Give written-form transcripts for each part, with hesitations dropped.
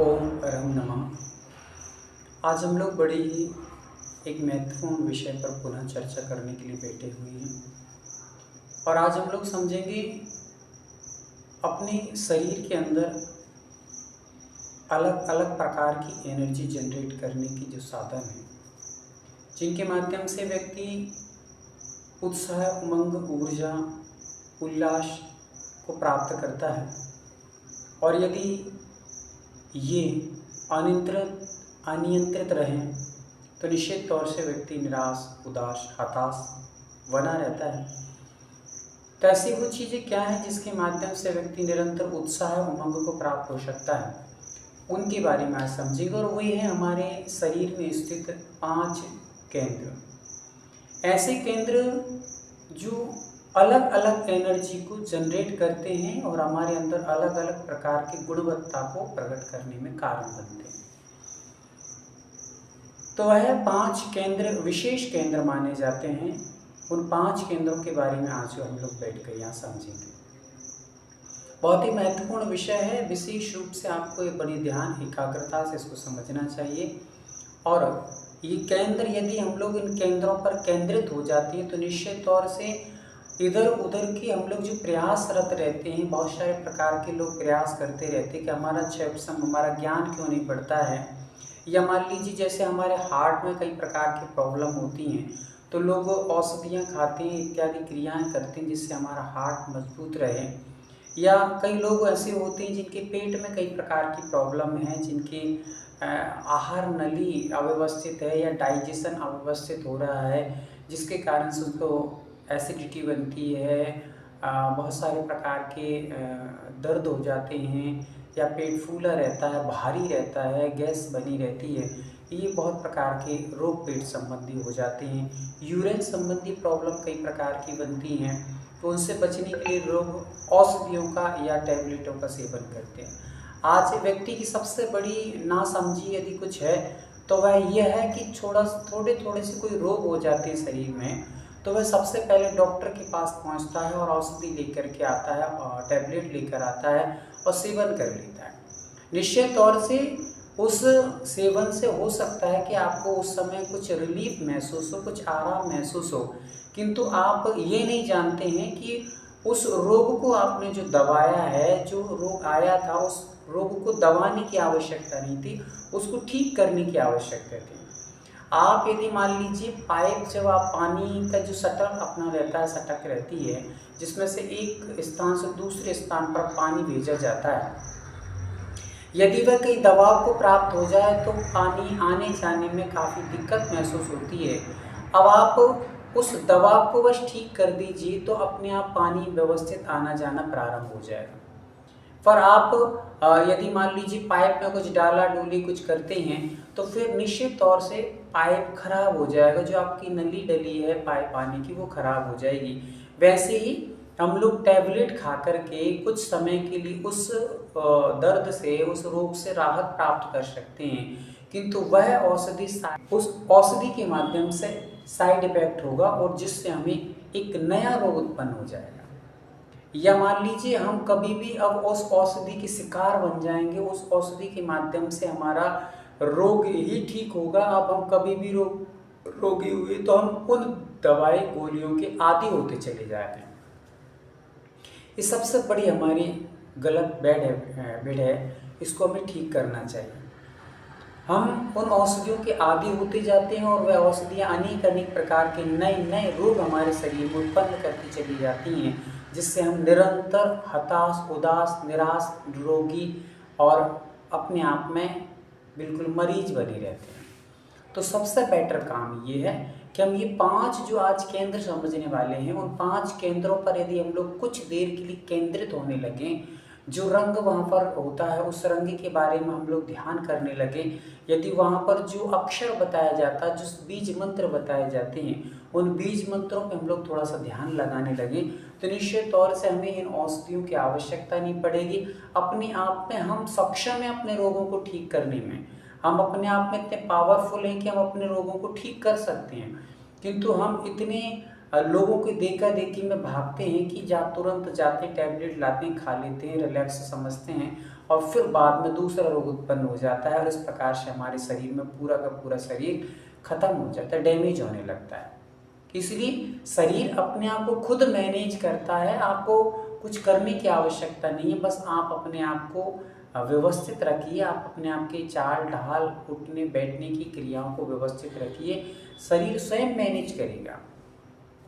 ओम परम नमः। आज हम लोग बड़े ही एक महत्वपूर्ण विषय पर पुनः चर्चा करने के लिए बैठे हुए हैं और आज हम लोग समझेंगे अपने शरीर के अंदर अलग अलग प्रकार की एनर्जी जनरेट करने की जो साधन है, जिनके माध्यम से व्यक्ति उत्साह, उमंग, ऊर्जा, उल्लास को प्राप्त करता है। और यदि ये अनियंत्रित रहें तो निश्चित तौर से व्यक्ति निराश, उदास, हताश बना रहता है। तो ऐसी कुछ चीज़ें क्या हैं जिसके माध्यम से व्यक्ति निरंतर उत्साह, उमंग को प्राप्त हो सकता है, उनके बारे में आज समझेंगे। और वही है हमारे शरीर में स्थित 5 केंद्र, ऐसे केंद्र जो अलग अलग एनर्जी को जनरेट करते हैं और हमारे अंदर अलग अलग प्रकार की गुणवत्ता को प्रकट करने में कारण बनते हैं। तो वह 5 केंद्र विशेष केंद्र माने जाते हैं। उन 5 केंद्रों के बारे में आज हम लोग बैठ कर यहाँ समझेंगे। बहुत ही महत्वपूर्ण विषय है, विशेष रूप से आपको ये बड़ी ध्यान एकाग्रता से इसको समझना चाहिए। और ये केंद्र यदि हम लोग इन केंद्रों पर केंद्रित हो जाते हैं तो निश्चित तौर से इधर उधर की हम लोग जो प्रयासरत रहते हैं, बहुत सारे प्रकार के लोग प्रयास करते रहते हैं कि हमारा हमारा ज्ञान क्यों नहीं बढ़ता है, या मान लीजिए जैसे हमारे हार्ट में कई प्रकार की प्रॉब्लम होती हैं तो लोग औषधियाँ खाते हैं, इत्यादि क्रियाएं करते हैं जिससे हमारा हार्ट मजबूत रहे। या कई लोग ऐसे होते हैं जिनके पेट में कई प्रकार की प्रॉब्लम है, जिनके आहार नली अव्यवस्थित है या डाइजेशन अव्यवस्थित हो रहा है, जिसके कारण से उनको एसिडिटी बनती है, बहुत सारे प्रकार के दर्द हो जाते हैं, या पेट फूला रहता है, भारी रहता है, गैस बनी रहती है। ये बहुत प्रकार के रोग पेट संबंधी हो जाते हैं। यूरिन संबंधी प्रॉब्लम कई प्रकार की बनती हैं, तो उनसे बचने के लिए लोग औषधियों का या टैबलेटों का सेवन करते हैं। आज व्यक्ति की सबसे बड़ी नासमझी यदि कुछ है तो वह यह है कि थोड़े से कोई रोग हो जाते हैं शरीर में तो वह सबसे पहले डॉक्टर के पास पहुंचता है और औषधि लेकर के आता है और टैबलेट लेकर आता है और सेवन कर लेता है। निश्चित तौर से उस सेवन से हो सकता है कि आपको उस समय कुछ रिलीफ महसूस हो, कुछ आराम महसूस हो, किंतु आप ये नहीं जानते हैं कि उस रोग को आपने जो दबाया है, जो रोग आया था उस रोग को दबाने की आवश्यकता नहीं थी, उसको ठीक करने की आवश्यकता थी। आप यदि मान लीजिए पाइप, जब आप पानी का जो सटक अपना रहता है, सटक रहती है जिसमें से एक स्थान से दूसरे स्थान पर पानी भेजा जाता है, यदि वह कहीं दबाव को प्राप्त हो जाए तो पानी आने जाने में काफ़ी दिक्कत महसूस होती है। अब आप उस दबाव को बस ठीक कर दीजिए तो अपने आप पानी व्यवस्थित आना जाना प्रारंभ हो जाएगा। पर आप यदि मान लीजिए पाइप में कुछ डाला डोली कुछ करते हैं तो फिर निश्चित तौर से पाइप खराब हो जाएगा, जो आपकी नली डली है पाइप पानी की वो खराब हो जाएगी। वैसे ही हम लोग टैबलेट खा करके कुछ समय के लिए उस दर्द से, उस रोग से राहत प्राप्त कर सकते हैं, किंतु वह औषधि उस औषधि के माध्यम से साइड इफेक्ट होगा और जिससे हमें एक नया रोग उत्पन्न हो जाएगा। या मान लीजिए हम कभी भी अब उस औषधि के शिकार बन जाएंगे, उस औषधि के माध्यम से हमारा रोग ही ठीक होगा। अब हम कभी भी रोगी हुए तो हम उन दवाई गोलियों के आदी होते चले जाते हैं। ये सबसे बड़ी हमारी गलत बैड है, इसको हमें ठीक करना चाहिए। हम उन औषधियों के आदी होते जाते हैं और वह औषधियाँ अनेक प्रकार के नए रोग हमारे शरीर में उत्पन्न करती चली जाती हैं, जिससे हम निरंतर हताश, उदास, निराश, रोगी और अपने आप में बिल्कुल मरीज बने रहते हैं। तो सबसे बेटर काम ये है कि हम ये 5 जो आज केंद्र समझने वाले हैं, उन 5 केंद्रों पर यदि हम लोग कुछ देर के लिए केंद्रित होने लगें, जो रंग वहाँ पर होता है उस रंग के बारे में हम लोग ध्यान करने लगे, यदि वहाँ पर जो अक्षर बताया जाता है, जो बीज मंत्र बताए जाते हैं, उन बीज मंत्रों पे हम लोग थोड़ा सा ध्यान लगाने लगे तो निश्चित तौर से हमें इन औषधियों की आवश्यकता नहीं पड़ेगी। अपने आप में हम सक्षम हैं अपने रोगों को ठीक करने में, हम अपने आप में इतने पावरफुल हैं कि हम अपने रोगों को ठीक कर सकते हैं, किंतु हम इतने लोगों की देखा देखी में भागते हैं कि तुरंत जाते टैबलेट लाते हैं, खा लेते हैं, रिलैक्स समझते हैं और फिर बाद में दूसरा रोग उत्पन्न हो जाता है और इस प्रकार से हमारे शरीर में पूरा का पूरा शरीर खत्म हो जाता है, डैमेज होने लगता है। इसलिए शरीर अपने आप को खुद मैनेज करता है, आपको कुछ करने की आवश्यकता नहीं है, बस आप अपने आप को व्यवस्थित रखिए, आप अपने आप के चाल ढाल, उठने बैठने की क्रियाओं को व्यवस्थित रखिए, शरीर स्वयं मैनेज करेगा।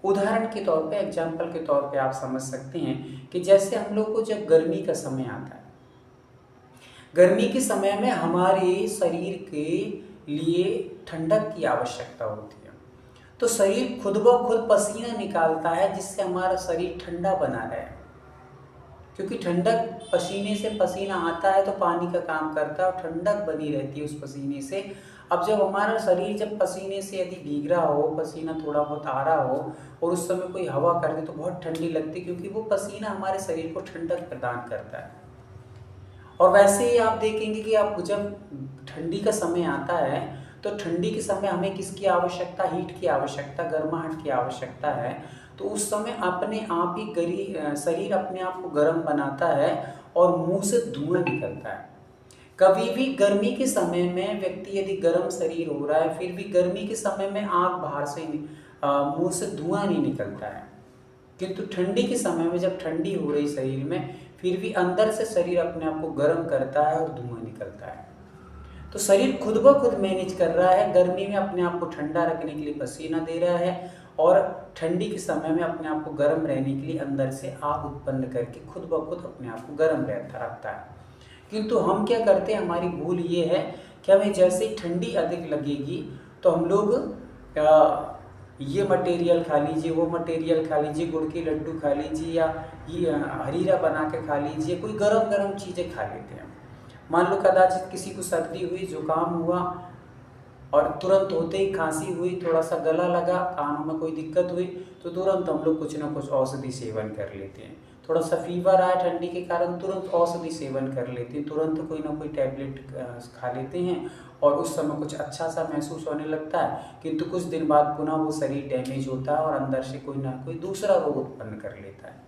उदाहरण के तौर पे, एग्जाम्पल के तौर पे आप समझ सकते हैं कि जैसे हम लोग को जब गर्मी का समय आता है, गर्मी के समय में हमारे शरीर के लिए ठंडक की आवश्यकता होती है, तो शरीर खुद ब खुद पसीना निकालता है जिससे हमारा शरीर ठंडा बना रहे, क्योंकि ठंडक पसीने से, पसीना आता है तो पानी का काम करता है और ठंडक बनी रहती है उस पसीने से। अब जब हमारा शरीर जब पसीने से यदि भीग रहा हो, पसीना थोड़ा बहुत आ रहा हो और उस समय कोई हवा कर दे तो बहुत ठंडी लगती है, क्योंकि वो पसीना हमारे शरीर को ठंडक प्रदान करता है। और वैसे ही आप देखेंगे कि आप जब ठंडी का समय आता है तो ठंडी के समय हमें किसकी आवश्यकता, हीट की आवश्यकता, गर्माहट की आवश्यकता है। तो उस समय अपने आप ही शरीर अपने आप को गर्म बनाता है और मुंह से धुआं निकलता है। कभी भी गर्मी के समय में व्यक्ति यदि गर्म शरीर हो रहा है, फिर भी गर्मी के समय में आग बाहर से मुंह से धुआं नहीं निकलता है, किंतु ठंडी के समय में जब ठंडी हो रही शरीर में, फिर भी अंदर से शरीर अपने आप को गर्म करता है और धुआं निकलता है। तो शरीर खुद ब खुद मैनेज कर रहा है, गर्मी में अपने आप को ठंडा रखने के लिए पसीना दे रहा है और ठंडी के समय में अपने आप को गर्म रहने के लिए अंदर से आग उत्पन्न करके खुद ब खुद अपने आप को गर्म रखता है। किंतु हम क्या करते हैं, हमारी भूल ये है कि हमें जैसे ही ठंडी अधिक लगेगी तो हम लोग ये मटेरियल खा लीजिए, वो मटेरियल खा लीजिए, गुड़ के लड्डू खा लीजिए या ये हरीरा बना के खा लीजिए, कोई गरम गरम चीज़ें खा लेते हैं। मान लो कदाचित किसी को सर्दी हुई, जुकाम हुआ और तुरंत होते ही खांसी हुई, थोड़ा सा गला लगा, कानों में कोई दिक्कत हुई, तो तुरंत हम लोग कुछ ना कुछ औषधि सेवन कर लेते हैं। थोड़ा सा फीवर आया ठंडी के कारण, तुरंत औषधि सेवन कर लेते हैं, तुरंत कोई ना कोई टैबलेट खा लेते हैं और उस समय कुछ अच्छा सा महसूस होने लगता है, किंतु कुछ दिन बाद पुनः वो शरीर डैमेज होता है और अंदर से कोई ना कोई दूसरा रोग उत्पन्न कर लेता है।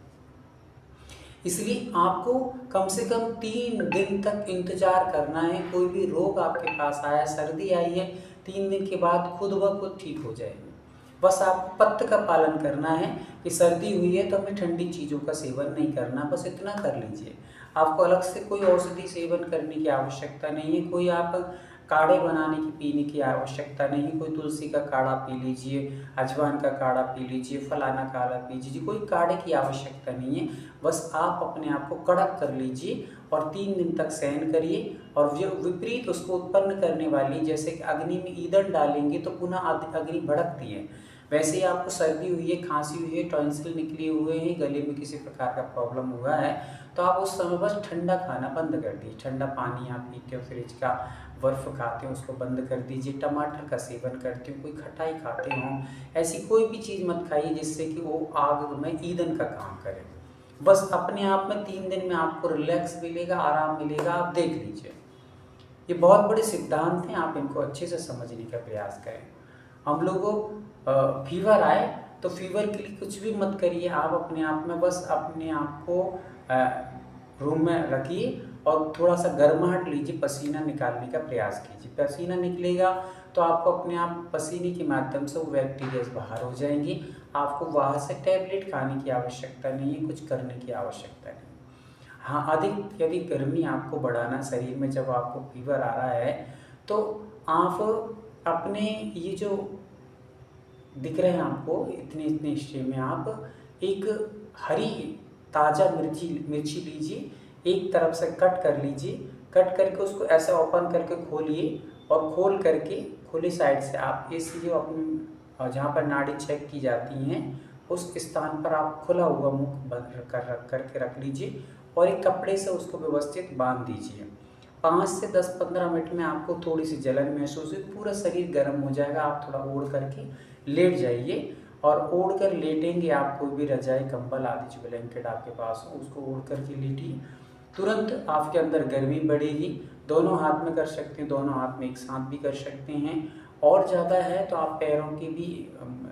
इसलिए आपको कम से कम 3 दिन तक इंतजार करना है। कोई भी रोग आपके पास आया, सर्दी आई है, 3 दिन के बाद खुद ब खुद ठीक हो जाएगी। बस आपको पथ्य का पालन करना है कि सर्दी हुई है तो हमें ठंडी चीज़ों का सेवन नहीं करना, बस इतना कर लीजिए। आपको अलग से कोई औषधि सेवन करने की आवश्यकता नहीं है, कोई आप काढ़े बनाने की पीने की आवश्यकता नहीं है। कोई तुलसी का काढ़ा पी लीजिए, अजवाइन का काढ़ा पी लीजिए, फलाना काढ़ा पी लीजिए, कोई काढ़े की आवश्यकता नहीं है। बस आप अपने आप को कड़क कर लीजिए और 3 दिन तक सहन करिए। और जो विपरीत उसको उत्पन्न करने वाली, जैसे कि अग्नि में ईंधन डालेंगे तो पुनः अग्नि भड़कती है, वैसे ही आपको सर्दी हुई है, खांसी हुई है, टॉन्सिल निकले हुए हैं, गले में किसी प्रकार का प्रॉब्लम हुआ है, तो आप उस समय बस ठंडा खाना बंद कर दीजिए। ठंडा पानी आप पीते हो, फ्रिज का बर्फ़ खाते हो, उसको बंद कर दीजिए। टमाटर का सेवन करते हो, कोई खटाई खाते हो, ऐसी कोई भी चीज़ मत खाइए जिससे कि वो आग में ईंधन का काम करे। बस अपने आप में 3 दिन में आपको रिलैक्स मिलेगा, आराम मिलेगा, आप देख लीजिए। ये बहुत बड़े सिद्धांत हैं, आप इनको अच्छे से समझने का प्रयास करें। हम लोगों को फीवर आए तो फीवर के लिए कुछ भी मत करिए, आप अपने आप में बस अपने आप को रूम में रखिए और थोड़ा सा गर्माहट लीजिए, पसीना निकालने का प्रयास कीजिए। पसीना निकलेगा तो आपको अपने आप पसीने के माध्यम से वो बैक्टीरिया बाहर हो जाएंगी। आपको वहाँ से टैबलेट खाने की आवश्यकता नहीं है, कुछ करने की आवश्यकता नहीं। हाँ, अधिक यदि गर्मी आपको बढ़ाना शरीर में, जब आपको फीवर आ रहा है तो आप अपने ये जो दिख रहे हैं आपको इतने इतने हिस्से में, आप एक हरी ताज़ा मिर्ची लीजिए, एक तरफ से कट कर लीजिए, कट करके उसको ऐसे ओपन करके खोलिए और खोल करके खुली साइड से आप इस जो अपनी जहाँ पर नाड़ी चेक की जाती हैं उस स्थान पर आप खुला हुआ मुख बंद करके रख लीजिए और एक कपड़े से उसको व्यवस्थित बांध दीजिए। 5 से 10-15 मिनट में आपको थोड़ी सी जलन महसूस हुई, पूरा शरीर गर्म हो जाएगा। आप थोड़ा ओढ़ करके लेट जाइए और ओढ़ कर लेटेंगे आप, कोई भी रजाई कंबल आदि जो ब्लैंकेट आपके पास हो उसको ओढ़ करके लेटिए। तुरंत आपके अंदर गर्मी बढ़ेगी। दोनों हाथ में कर सकते हैं, दोनों हाथ में एक साथ भी कर सकते हैं। और ज़्यादा है तो आप पैरों के भी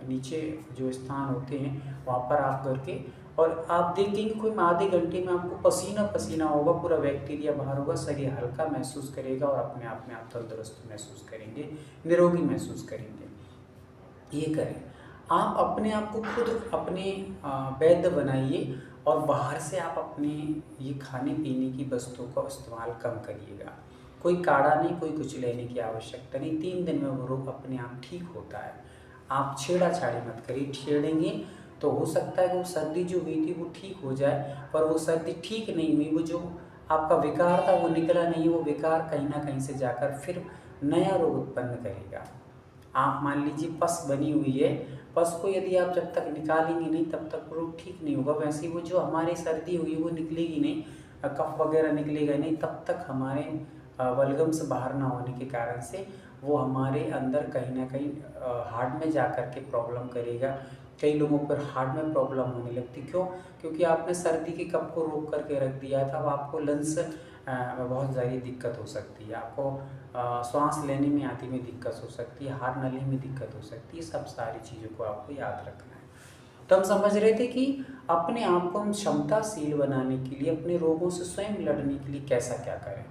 नीचे जो स्थान होते हैं वहाँ पर आप करके और आप देखेंगे कोई आधे घंटे में आपको पसीना पसीना होगा, पूरा बैक्टीरिया बाहर होगा, शरीर हल्का महसूस करेगा और अपने आप में आप तंदुरुस्त महसूस करेंगे, निरोगी महसूस करेंगे। ये करें। आप अपने आप को खुद अपने वैद्य बनाइए और बाहर से आप अपने ये खाने पीने की वस्तुओं का इस्तेमाल कम करिएगा। कोई काढ़ा नहीं, कोई कुछ लेने की आवश्यकता नहीं, 3 दिन में वो रोग अपने आप ठीक होता है। आप छेड़ा-छाड़ी मत करिए, छेड़ेंगे तो हो सकता है कि वो सर्दी जो हुई थी वो ठीक हो जाए, पर वो सर्दी ठीक नहीं हुई, वो जो आपका विकार था वो निकला नहीं, वो विकार कहीं न कहीं से जाकर फिर नया रोग उत्पन्न करेगा। आप मान लीजिए पस बनी हुई है, पस को यदि आप जब तक निकालेंगे नहीं तब तक रोग ठीक नहीं होगा। वैसे ही वो जो हमारी सर्दी हुई वो निकलेगी नहीं, कफ वगैरह निकलेगा नहीं तब तक हमारे बलगम से बाहर ना होने के कारण से वो हमारे अंदर कहीं ना कहीं हार्ट में जा कर के प्रॉब्लम करेगा। कई लोगों पर हार्ट में प्रॉब्लम होने लगती, क्यों? क्योंकि आपने सर्दी के कफ को रोक करके रख दिया था। अब आपको लंग्स में बहुत ज़्यादा दिक्कत हो सकती है, आपको श्वास लेने में आदि में दिक्कत हो सकती है, हार्ट नली में दिक्कत हो सकती है। सब सारी चीज़ों को आपको याद रखना है। तो हम समझ रहे थे कि अपने आप को हम क्षमताशील बनाने के लिए, अपने रोगों से स्वयं लड़ने के लिए कैसा क्या करें।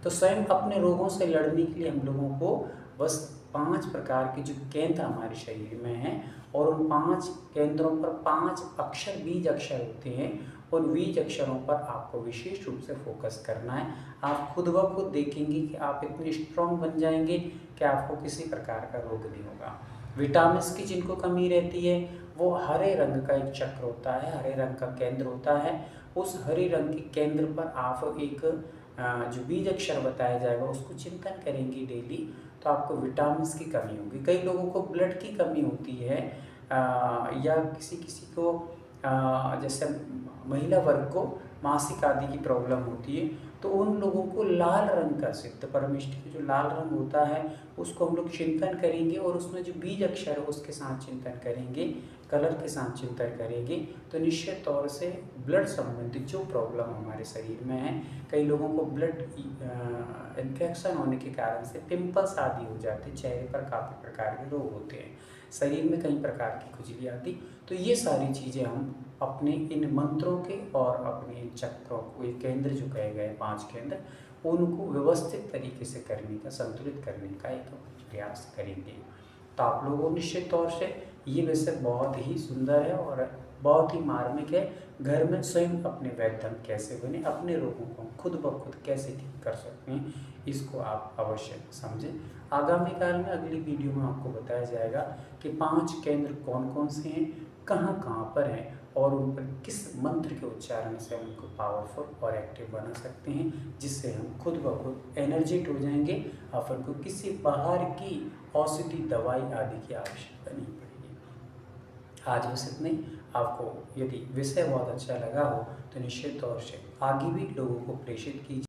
तो स्वयं अपने रोगों से लड़ने के लिए हम लोगों को बस 5 प्रकार के जो केंद्र हमारे शरीर में हैं और उन 5 केंद्रों पर 5 अक्षर, बीज अक्षर होते हैं। उन बीज अक्षरों पर आपको विशेष रूप से फोकस करना है। आप खुद ब खुद देखेंगे कि आप इतने स्ट्रॉन्ग बन जाएंगे कि आपको किसी प्रकार का रोग नहीं होगा। विटामिन्स की जिनको कमी रहती है वो हरे रंग का एक चक्र होता है, हरे रंग का केंद्र होता है। उस हरे रंग के केंद्र पर आप एक जो बीज अक्षर बताया जाएगा उसको चिंतन करेंगे डेली, तो आपको विटामिन्स की कमी होगी। कई लोगों को ब्लड की कमी होती है या किसी किसी को जैसे महिला वर्ग को मासिक आदि की प्रॉब्लम होती है, तो उन लोगों को लाल रंग का सिद्ध परमिष्टि का जो लाल रंग होता है उसको हम लोग चिंतन करेंगे और उसमें जो बीज अक्षर है उसके साथ चिंतन करेंगे, कलर के साथ चिंतन करेंगे, तो निश्चित तौर से ब्लड संबंधित जो प्रॉब्लम हमारे शरीर में है, कई लोगों को ब्लड इन्फेक्शन होने के कारण से पिंपल्स आदि हो जाते हैं, चेहरे पर काफ़ी प्रकार के रोग होते हैं, शरीर में कई प्रकार की खुजली आदि। तो ये सारी चीज़ें हम अपने इन मंत्रों के और अपने इन चक्रों को, ये केंद्र जो कहे गए 5 केंद्र, उनको व्यवस्थित तरीके से करने का, संतुलित करने का एक प्रयास करेंगे। तो आप लोगों निश्चित तौर से ये विषय बहुत ही सुंदर है और बहुत ही मार्मिक है। घर में स्वयं अपने वैद्य कैसे बने, अपने रोगों को खुद ब खुद कैसे ठीक कर सकते हैं, इसको आप अवश्य समझें। आगामी काल में अगली वीडियो में आपको बताया जाएगा कि 5 केंद्र कौन कौन से हैं, कहाँ कहाँ पर हैं और उन पर किस मंत्र के उच्चारण से हम उनको पावरफुल और एक्टिव बना सकते हैं, जिससे हम खुद ब खुद एनर्जेट हो जाएंगे। अपन को किसी बाहर की औषधि दवाई आदि की आवश्यकता नहीं पड़ेगी। आज बस इतना ही। आपको यदि विषय बहुत अच्छा लगा हो तो निश्चित तौर से आगे भी लोगों को प्रेषित कीजिए।